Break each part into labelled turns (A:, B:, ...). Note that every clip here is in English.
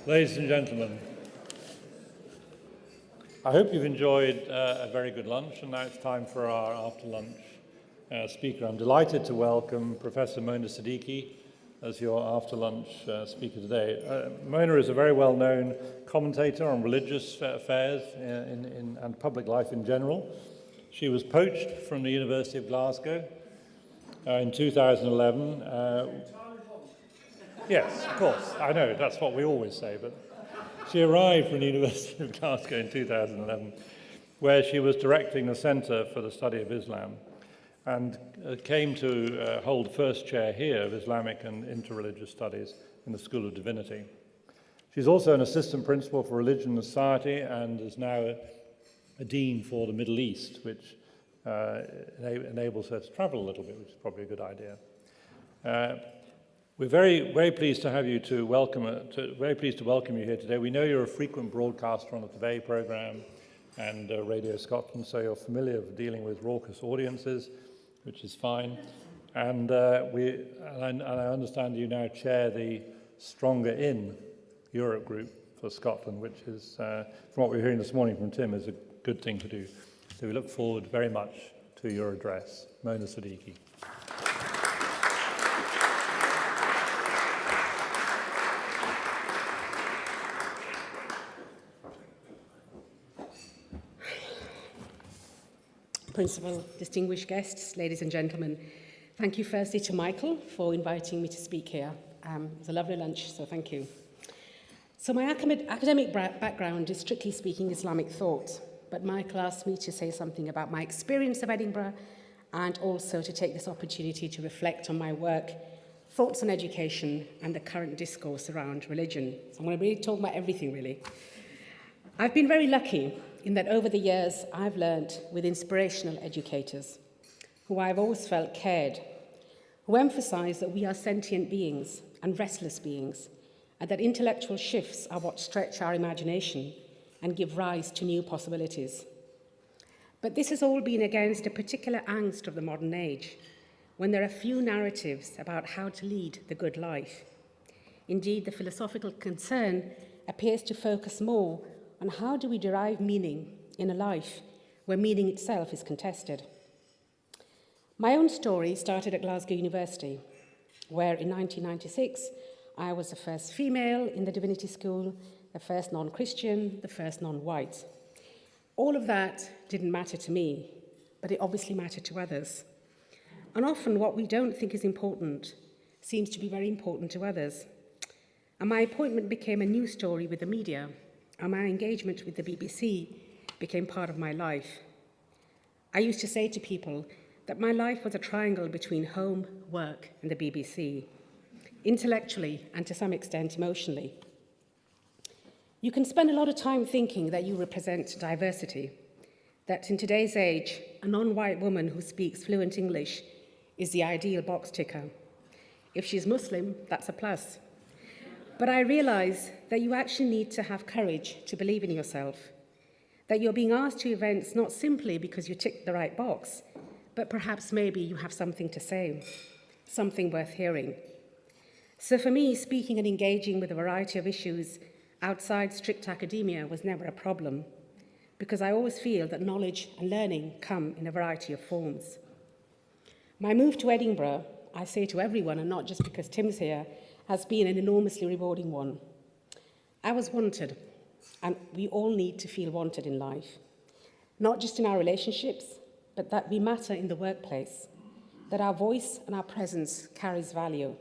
A: Ladies and gentlemen, I hope you've enjoyed a very good lunch, and now it's time for our after-lunch speaker. I'm delighted to welcome Professor Mona Siddiqui as your after-lunch speaker today. Mona is a very well-known commentator on religious affairs and public life in general. She was poached from the University of Glasgow in 2011. Yes, of course, I know, that's what we always say, but she arrived from the University of Glasgow in 2011, where she was directing the Centre for the Study of Islam, and came to hold the first chair here of Islamic and Interreligious Studies in the School of Divinity. She's also an assistant principal for Religion and Society, and is now a dean for the Middle East, which enables her to travel a little bit, which is probably a good idea. We're very pleased to have you very pleased to welcome you here today. We know you're a frequent broadcaster on the Today programme and Radio Scotland, so you're familiar with dealing with raucous audiences, which is fine. And I understand you now chair the Stronger In Europe group for Scotland, which is, from what we're hearing this morning from Tim, is a good thing to do. So we look forward very much to your address. Mona Siddiqui.
B: Principal, distinguished guests, ladies and gentlemen, thank you firstly to Michael for inviting me to speak here. It was a lovely lunch, so thank you. So my academic background is strictly speaking Islamic thought, but Michael asked me to say something about my experience of Edinburgh and also to take this opportunity to reflect on my work, thoughts on education and the current discourse around religion. So I'm going to really talk about everything, really. I've been very lucky in that over the years I've learned with inspirational educators who I've always felt cared, who emphasize that we are sentient beings and restless beings, and that intellectual shifts are what stretch our imagination and give rise to new possibilities. But this has all been against a particular angst of the modern age, when there are few narratives about how to lead the good life. Indeed, the philosophical concern appears to focus more on how do we derive meaning in a life where meaning itself is contested. My own story started at Glasgow University, where in 1996 I was the first female in the Divinity School, the first non-Christian, the first non-white. All of that didn't matter to me, but it obviously mattered to others. And often what we don't think is important seems to be very important to others. And my appointment became a news story with the media, and my engagement with the BBC became part of my life. I used to say to people that my life was a triangle between home, work, and the BBC, intellectually and to some extent emotionally. You can spend a lot of time thinking that you represent diversity, that in today's age, a non-white woman who speaks fluent English is the ideal box ticker. If she's Muslim, that's a plus. But I realize that you actually need to have courage to believe in yourself, that you're being asked to events not simply because you ticked the right box, but perhaps maybe you have something to say, something worth hearing. So for me, speaking and engaging with a variety of issues outside strict academia was never a problem, because I always feel that knowledge and learning come in a variety of forms. My move to Edinburgh, I say to everyone, and not just because Tim's here, has been an enormously rewarding one. I was wanted, and we all need to feel wanted in life, not just in our relationships, but that we matter in the workplace, that our voice and our presence carries value.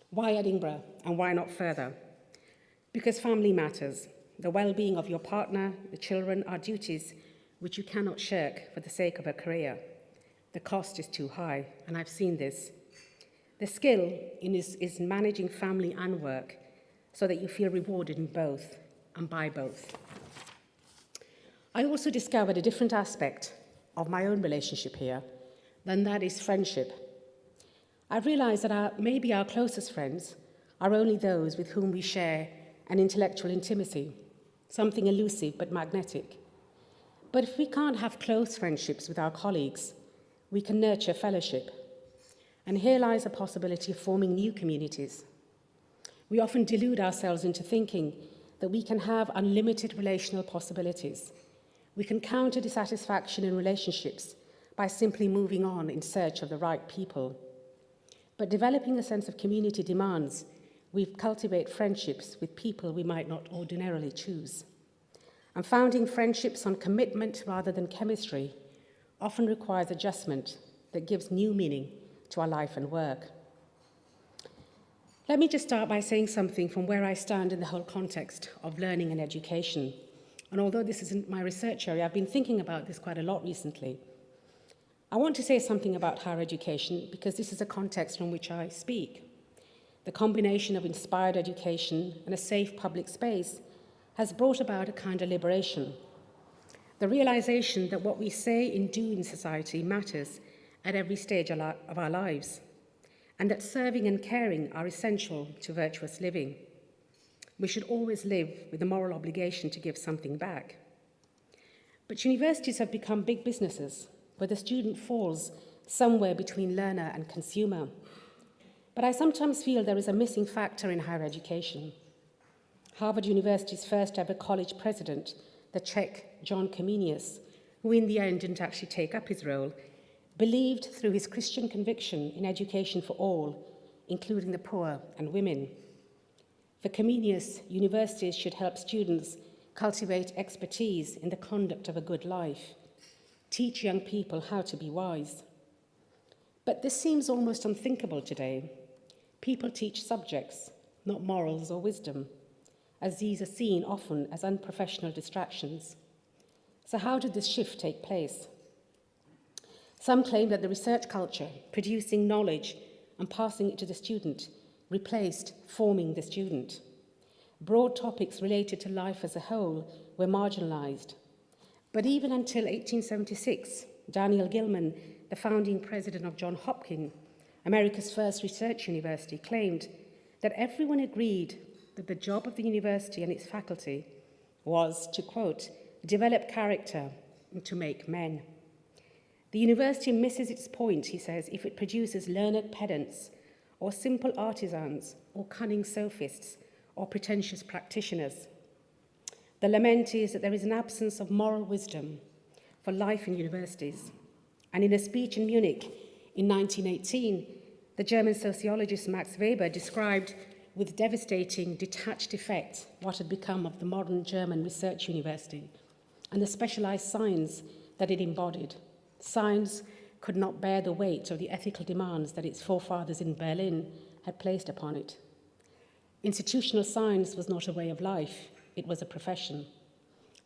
B: Why Edinburgh, and why not further? Because family matters. The well-being of your partner, the children, are duties which you cannot shirk for the sake of a career. The cost is too high, and I've seen this. The skill is managing family and work so that you feel rewarded in both and by both. I also discovered a different aspect of my own relationship here, than that is friendship. I've realized that maybe our closest friends are only those with whom we share an intellectual intimacy, something elusive but magnetic. But if we can't have close friendships with our colleagues, we can nurture fellowship. And here lies a possibility of forming new communities. We often delude ourselves into thinking that we can have unlimited relational possibilities. We can counter dissatisfaction in relationships by simply moving on in search of the right people. But developing a sense of community demands we cultivate friendships with people we might not ordinarily choose. And founding friendships on commitment rather than chemistry often requires adjustment that gives new meaning to our life and work. Let me just start by saying something from where I stand in the whole context of learning and education. And although this isn't my research area, I've been thinking about this quite a lot recently. I want to say something about higher education because this is a context from which I speak. The combination of inspired education and a safe public space has brought about a kind of liberation. The realization that what we say and do in society matters at every stage of our lives, and that serving and caring are essential to virtuous living. We should always live with the moral obligation to give something back. But universities have become big businesses where the student falls somewhere between learner and consumer. But I sometimes feel there is a missing factor in higher education. Harvard University's first ever college president, the Czech John Comenius, who in the end didn't actually take up his role, believed through his Christian conviction in education for all, including the poor and women. For Comenius, universities should help students cultivate expertise in the conduct of a good life, teach young people how to be wise. But this seems almost unthinkable today. People teach subjects, not morals or wisdom, as these are seen often as unprofessional distractions. So how did this shift take place? Some claim that the research culture, producing knowledge and passing it to the student, replaced forming the student. Broad topics related to life as a whole were marginalized. But even until 1876, Daniel Gilman, the founding president of Johns Hopkins, America's first research university, claimed that everyone agreed that the job of the university and its faculty was to, quote, develop character and to make men. The university misses its point, he says, if it produces learned pedants or simple artisans or cunning sophists or pretentious practitioners. The lament is that there is an absence of moral wisdom for life in universities. And in a speech in Munich in 1918, the German sociologist Max Weber described with devastating, detached effect what had become of the modern German research university and the specialized science that it embodied. Science could not bear the weight of the ethical demands that its forefathers in Berlin had placed upon it. Institutional science was not a way of life, it was a profession.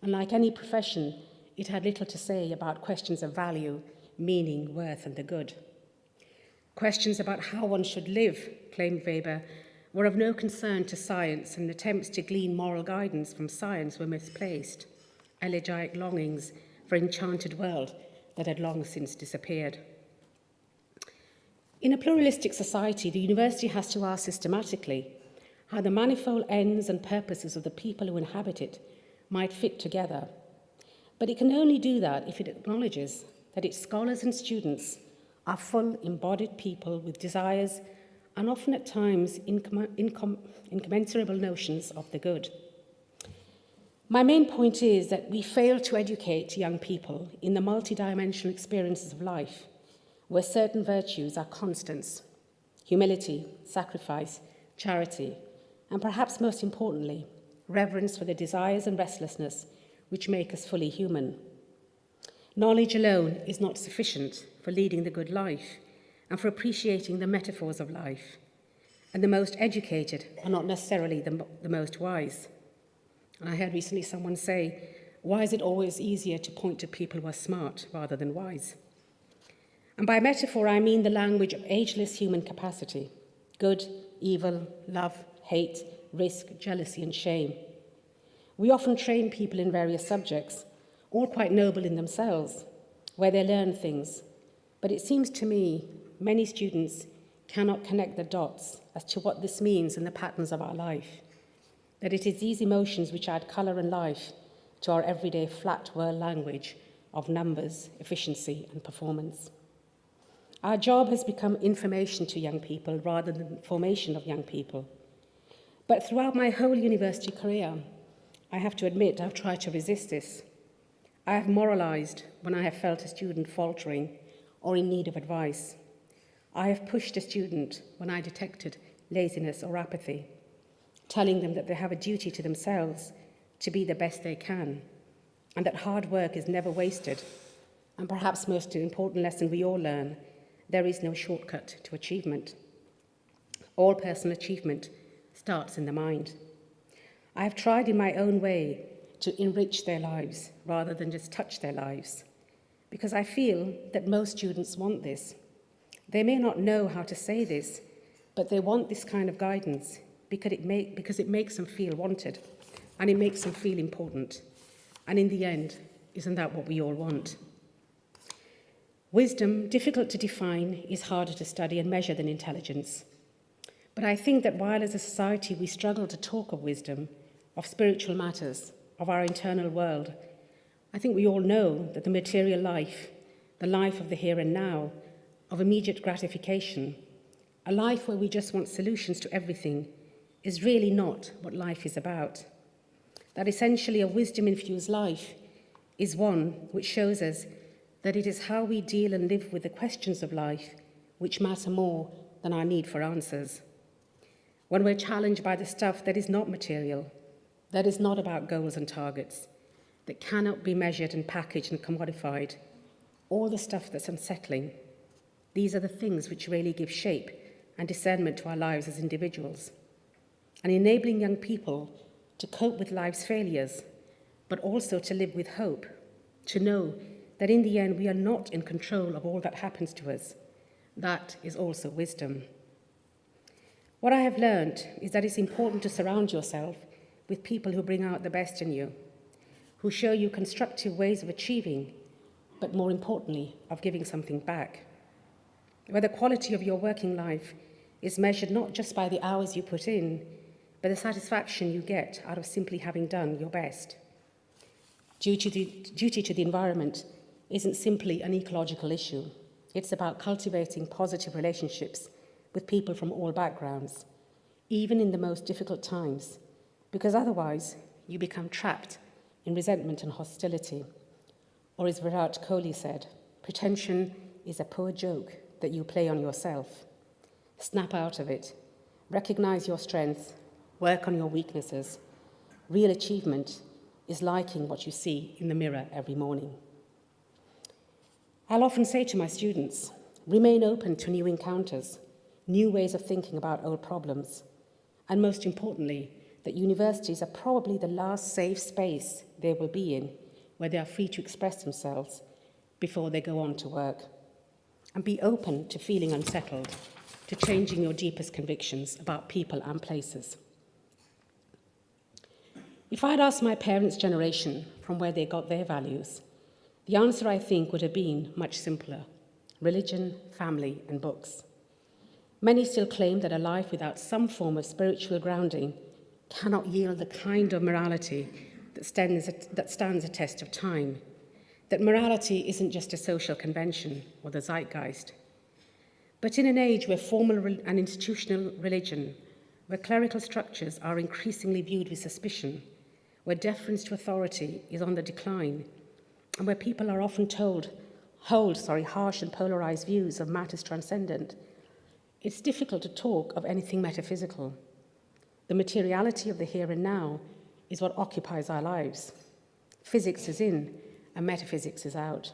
B: And like any profession, it had little to say about questions of value, meaning, worth, and the good. Questions about how one should live, claimed Weber, were of no concern to science, and attempts to glean moral guidance from science were misplaced, elegiac longings for an enchanted world that had long since disappeared. In a pluralistic society, the university has to ask systematically how the manifold ends and purposes of the people who inhabit it might fit together. But it can only do that if it acknowledges that its scholars and students are full, embodied people with desires and often at times incommensurable notions of the good. My main point is that we fail to educate young people in the multidimensional experiences of life, where certain virtues are constants: humility, sacrifice, charity, and perhaps most importantly, reverence for the desires and restlessness which make us fully human. Knowledge alone is not sufficient for leading the good life and for appreciating the metaphors of life. And the most educated are not necessarily the most wise. I heard recently someone say, why is it always easier to point to people who are smart rather than wise? And by metaphor, I mean the language of ageless human capacity: good, evil, love, hate, risk, jealousy, and shame. We often train people in various subjects, all quite noble in themselves, where they learn things. But it seems to me many students cannot connect the dots as to what this means in the patterns of our life, that it is these emotions which add colour and life to our everyday flat world language of numbers, efficiency, and performance. Our job has become information to young people rather than formation of young people. But throughout my whole university career, I have to admit I've tried to resist this. I have moralized when I have felt a student faltering or in need of advice. I have pushed a student when I detected laziness or apathy, telling them that they have a duty to themselves to be the best they can, and that hard work is never wasted. And perhaps most important lesson we all learn, there is no shortcut to achievement. All personal achievement starts in the mind. I have tried in my own way to enrich their lives rather than just touch their lives, because I feel that most students want this. They may not know how to say this, but they want this kind of guidance because it makes them feel wanted and it makes them feel important. And in the end, isn't that what we all want? Wisdom, difficult to define, is harder to study and measure than intelligence. But I think that while as a society we struggle to talk of wisdom, of spiritual matters, of our internal world, I think we all know that the material life, the life of the here and now, of immediate gratification, a life where we just want solutions to everything, is really not what life is about. That essentially a wisdom-infused life is one which shows us that it is how we deal and live with the questions of life which matter more than our need for answers. When we're challenged by the stuff that is not material, that is not about goals and targets, that cannot be measured and packaged and commodified, all the stuff that's unsettling, these are the things which really give shape and discernment to our lives as individuals. And enabling young people to cope with life's failures, but also to live with hope, to know that in the end we are not in control of all that happens to us. That is also wisdom. What I have learned is that it's important to surround yourself with people who bring out the best in you, who show you constructive ways of achieving, but more importantly, of giving something back. Where the quality of your working life is measured not just by the hours you put in, but the satisfaction you get out of simply having done your best. Duty to the environment isn't simply an ecological issue. It's about cultivating positive relationships with people from all backgrounds, even in the most difficult times, because otherwise you become trapped in resentment and hostility. Or as Virat Kohli said, pretension is a poor joke that you play on yourself. Snap out of it. Recognize your strengths. Work on your weaknesses. Real achievement is liking what you see in the mirror every morning. I'll often say to my students, remain open to new encounters, new ways of thinking about old problems, and most importantly, that universities are probably the last safe space they will be in where they are free to express themselves before they go on to work. And be open to feeling unsettled, to changing your deepest convictions about people and places. If I'd asked my parents' generation from where they got their values, the answer, I think, would have been much simpler: religion, family, and books. Many still claim that a life without some form of spiritual grounding cannot yield the kind of morality that stands a test of time, that morality isn't just a social convention or the zeitgeist. But in an age where formal and institutional religion, where clerical structures are increasingly viewed with suspicion, where deference to authority is on the decline, and where people are often hold harsh and polarized views of matters transcendent, it's difficult to talk of anything metaphysical. The materiality of the here and now is what occupies our lives. Physics is in, and metaphysics is out.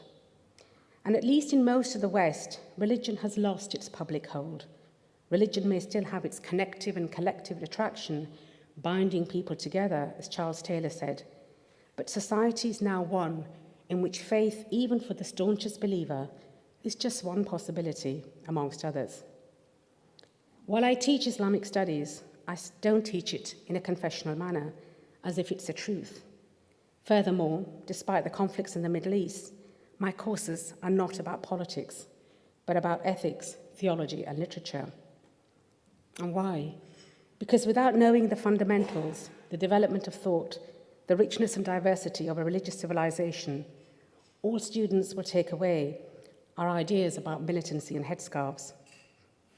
B: And at least in most of the West, religion has lost its public hold. Religion may still have its connective and collective attraction, binding people together, as Charles Taylor said, but society is now one in which faith, even for the staunchest believer, is just one possibility amongst others. While I teach Islamic studies, I don't teach it in a confessional manner, as if it's a truth. Furthermore, despite the conflicts in the Middle East, my courses are not about politics, but about ethics, theology, and literature. And why? Because without knowing the fundamentals, the development of thought, the richness and diversity of a religious civilization, all students will take away are ideas about militancy and headscarves.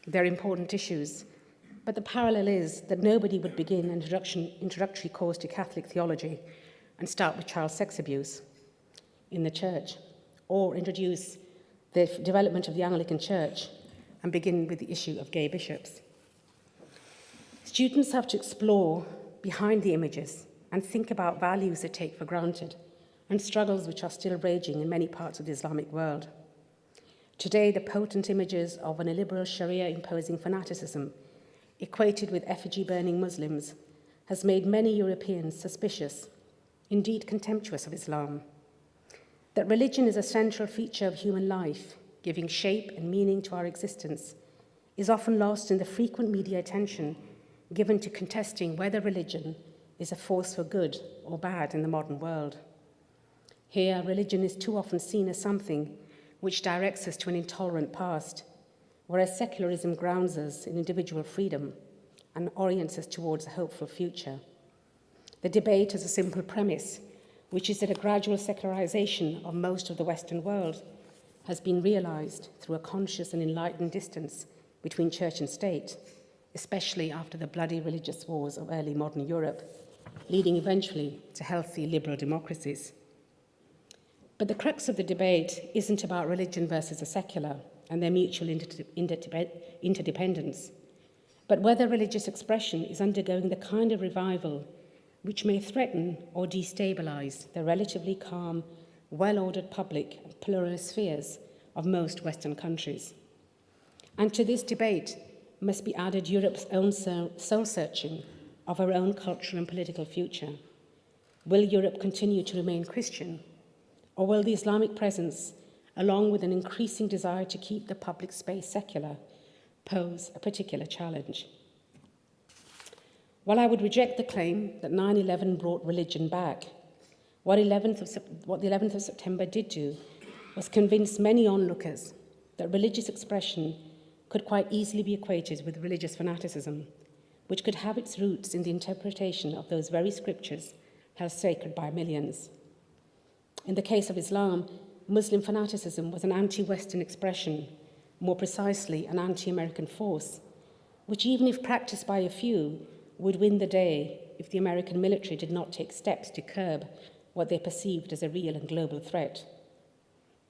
B: They're important issues, But the parallel is that nobody would begin an introductory course to Catholic theology and start with child sex abuse in the church, or introduce the development of the Anglican Church and begin with the issue of gay bishops. Students have to explore behind the images and think about values they take for granted and struggles which are still raging in many parts of the Islamic world. Today, the potent images of an illiberal Sharia-imposing fanaticism equated with effigy-burning Muslims has made many Europeans suspicious, indeed contemptuous of Islam. That religion is a central feature of human life, giving shape and meaning to our existence, is often lost in the frequent media attention given to contesting whether religion is a force for good or bad in the modern world. Here, religion is too often seen as something which directs us to an intolerant past, whereas secularism grounds us in individual freedom and orients us towards a hopeful future. The debate has a simple premise, which is that a gradual secularization of most of the Western world has been realized through a conscious and enlightened distance between church and state, especially after the bloody religious wars of early modern Europe, leading eventually to healthy liberal democracies. But the crux of the debate isn't about religion versus the secular and their mutual interdependence, but whether religious expression is undergoing the kind of revival which may threaten or destabilize the relatively calm, well-ordered public and pluralist spheres of most Western countries. And to this debate must be added Europe's own soul-searching of our own cultural and political future. Will Europe continue to remain Christian, or will the Islamic presence, along with an increasing desire to keep the public space secular, pose a particular challenge? While I would reject the claim that 9/11 brought religion back, what the 11th of September did do was convince many onlookers that religious expression could quite easily be equated with religious fanaticism, which could have its roots in the interpretation of those very scriptures held sacred by millions. In the case of Islam, Muslim fanaticism was an anti-Western expression, more precisely an anti-American force, which even if practiced by a few, would win the day if the American military did not take steps to curb what they perceived as a real and global threat.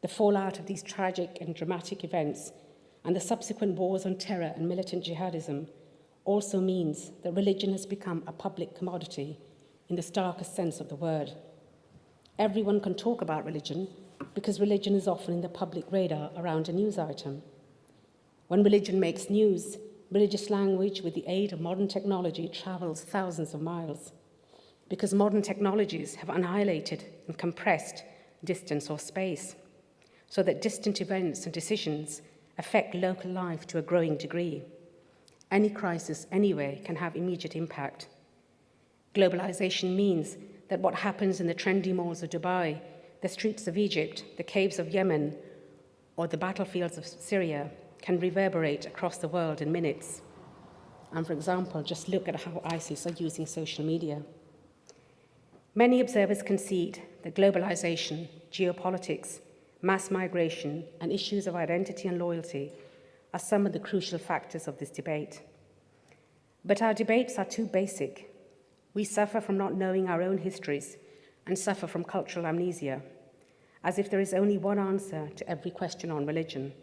B: The fallout of these tragic and dramatic events and the subsequent wars on terror and militant jihadism also means that religion has become a public commodity in the starkest sense of the word. Everyone can talk about religion because religion is often in the public radar around a news item. When religion makes news, religious language, with the aid of modern technology, travels thousands of miles because modern technologies have annihilated and compressed distance or space so that distant events and decisions affect local life to a growing degree. Any crisis anywhere can have immediate impact. Globalization means that what happens in the trendy malls of Dubai, the streets of Egypt, the caves of Yemen, or the battlefields of Syria can reverberate across the world in minutes. And for example, just look at how ISIS are using social media. Many observers concede that globalization, geopolitics, mass migration, and issues of identity and loyalty are some of the crucial factors of this debate. But our debates are too basic. We suffer from not knowing our own histories and suffer from cultural amnesia, as if there is only one answer to every question on religion.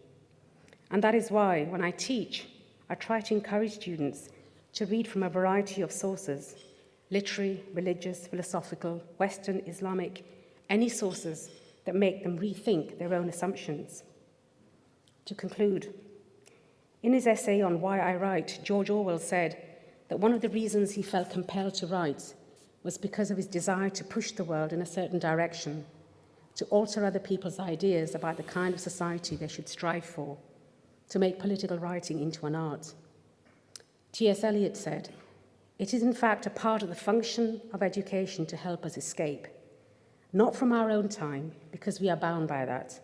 B: And that is why, when I teach, I try to encourage students to read from a variety of sources: literary, religious, philosophical, Western, Islamic, any sources that make them rethink their own assumptions. To conclude, in his essay on Why I Write, George Orwell said that one of the reasons he felt compelled to write was because of his desire to push the world in a certain direction, to alter other people's ideas about the kind of society they should strive for, to make political writing into an art. T.S. Eliot said, "It is in fact a part of the function of education to help us escape, not from our own time, because we are bound by that,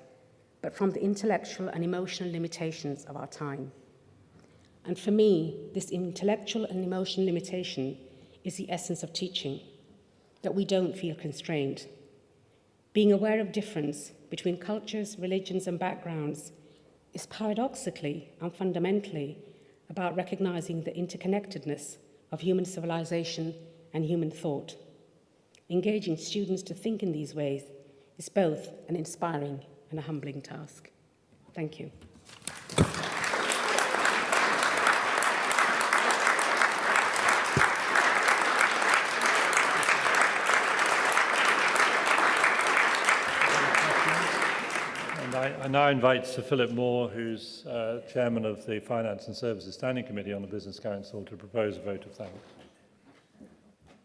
B: but from the intellectual and emotional limitations of our time." And for me, this intellectual and emotional limitation is the essence of teaching, that we don't feel constrained. Being aware of difference between cultures, religions, and backgrounds is paradoxically and fundamentally about recognizing the interconnectedness of human civilization and human thought. Engaging students to think in these ways is both an inspiring and a humbling task. Thank you.
A: I now invite Sir Philip Moore, who's Chairman of the Finance and Services Standing Committee on the Business Council, to propose a vote of thanks.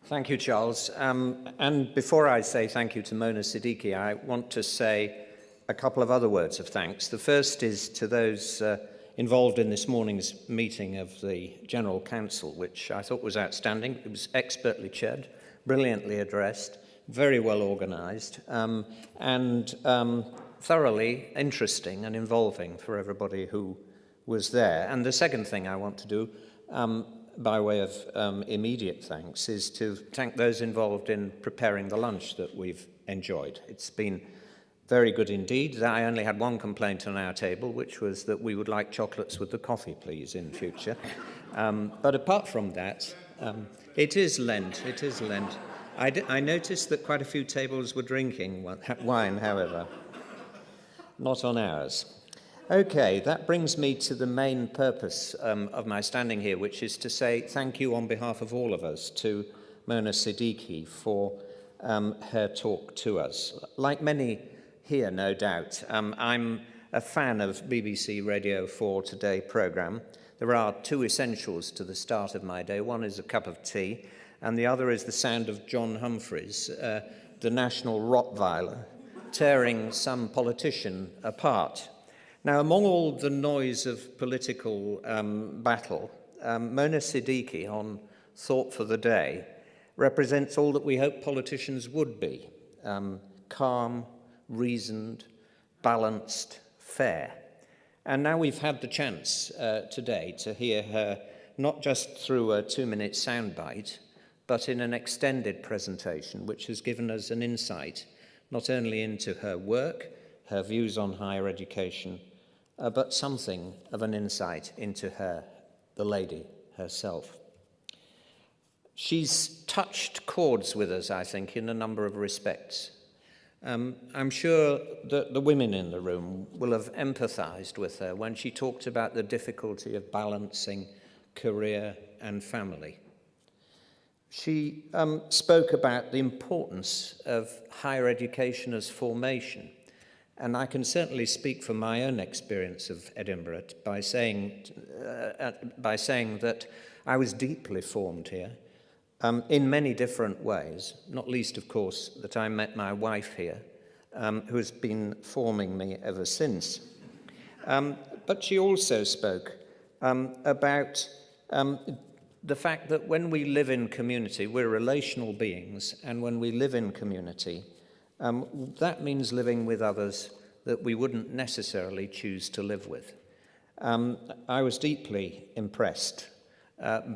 C: Thank you, Charles. And before I say thank you to Mona Siddiqui, I want to say a couple of other words of thanks. The first is to those involved in this morning's meeting of the General Council, which I thought was outstanding. It was expertly chaired, brilliantly addressed, very well organised, and thoroughly interesting and involving for everybody who was there. And the second thing I want to do, by way of immediate thanks, is to thank those involved in preparing the lunch that we've enjoyed. It's been very good indeed. I only had one complaint on our table, which was that we would like chocolates with the coffee, please, in future. But apart from that, it is Lent. It is Lent. I noticed that quite a few tables were drinking wine, however. Not on ours. Okay, that brings me to the main purpose of my standing here, which is to say thank you on behalf of all of us to Mona Siddiqui for her talk to us. Like many here, no doubt, I'm a fan of BBC Radio 4 Today programme. There are two essentials to the start of my day. One is a cup of tea, and the other is the sound of John Humphreys, the national Rottweiler, tearing some politician apart. Now, among all the noise of political battle, Mona Siddiqui on Thought for the Day represents all that we hope politicians would be: calm, reasoned, balanced, fair. And now we've had the chance today to hear her not just through a 2-minute soundbite, but in an extended presentation, which has given us an insight not only into her work, her views on higher education, but something of an insight into her, the lady herself. She's touched chords with us, I think, in a number of respects. I'm sure that the women in the room will have empathized with her when she talked about the difficulty of balancing career and family. She spoke about the importance of higher education as formation, and I can certainly speak from my own experience of Edinburgh by saying that I was deeply formed here in many different ways, not least, of course, that I met my wife here, who has been forming me ever since. But she also spoke about the fact that when we live in community, we're relational beings, and when we live in community, that means living with others that we wouldn't necessarily choose to live with. I was deeply impressed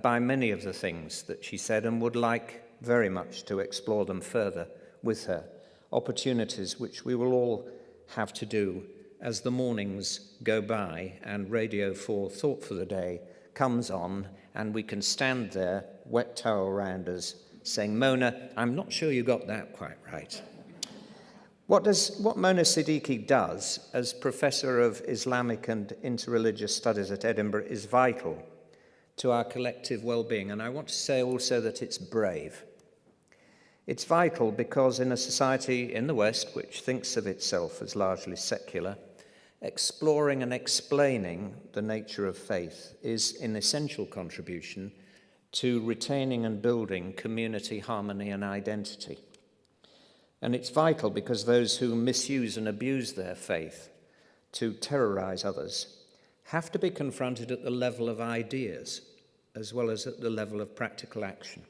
C: by many of the things that she said and would like very much to explore them further with her, opportunities which we will all have to do as the mornings go by and Radio 4 Thought for the Day comes on, and we can stand there, wet towel around us, saying, Mona, I'm not sure you got that quite right. What Mona Siddiqui does as Professor of Islamic and Interreligious Studies at Edinburgh is vital to our collective well-being, and I want to say also that it's brave. It's vital because in a society in the West which thinks of itself as largely secular, exploring and explaining the nature of faith is an essential contribution to retaining and building community harmony and identity. And it's vital because those who misuse and abuse their faith to terrorize others have to be confronted at the level of ideas as well as at the level of practical action.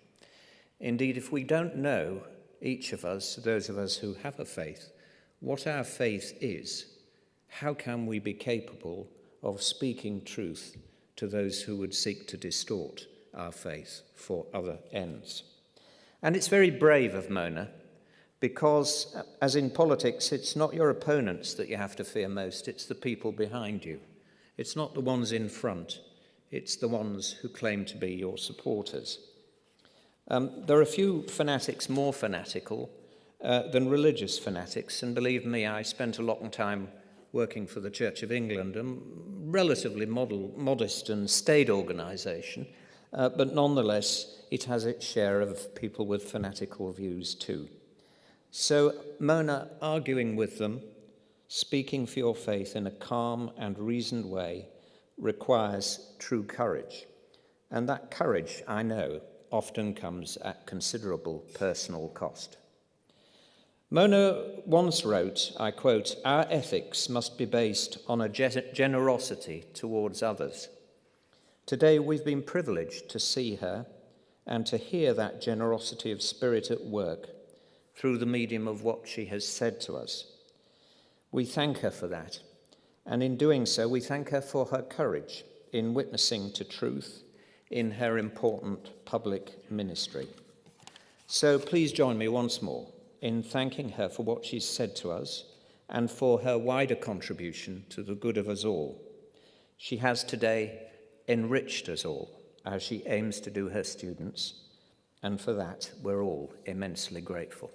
C: Indeed, if we don't know, each of us, those of us who have a faith, what our faith is, how can we be capable of speaking truth to those who would seek to distort our faith for other ends? And it's very brave of Mona, because, as in politics, it's not your opponents that you have to fear most, it's the people behind you. It's not the ones in front, It's the ones who claim to be your supporters. There are few fanatics more fanatical than religious fanatics, and believe me, I spent a long time working for the Church of England, a relatively modest and staid organisation, but nonetheless it has its share of people with fanatical views too. So Mona, arguing with them, speaking for your faith in a calm and reasoned way, requires true courage. And that courage, I know, often comes at considerable personal cost. Mona once wrote, I quote, "Our ethics must be based on a generosity towards others." Today we've been privileged to see her and to hear that generosity of spirit at work through the medium of what she has said to us. We thank her for that, and in doing so we thank her for her courage in witnessing to truth in her important public ministry. So please join me once more in thanking her for what she's said to us and for her wider contribution to the good of us all. She has today enriched us all as she aims to do her students, and for that we're all immensely grateful.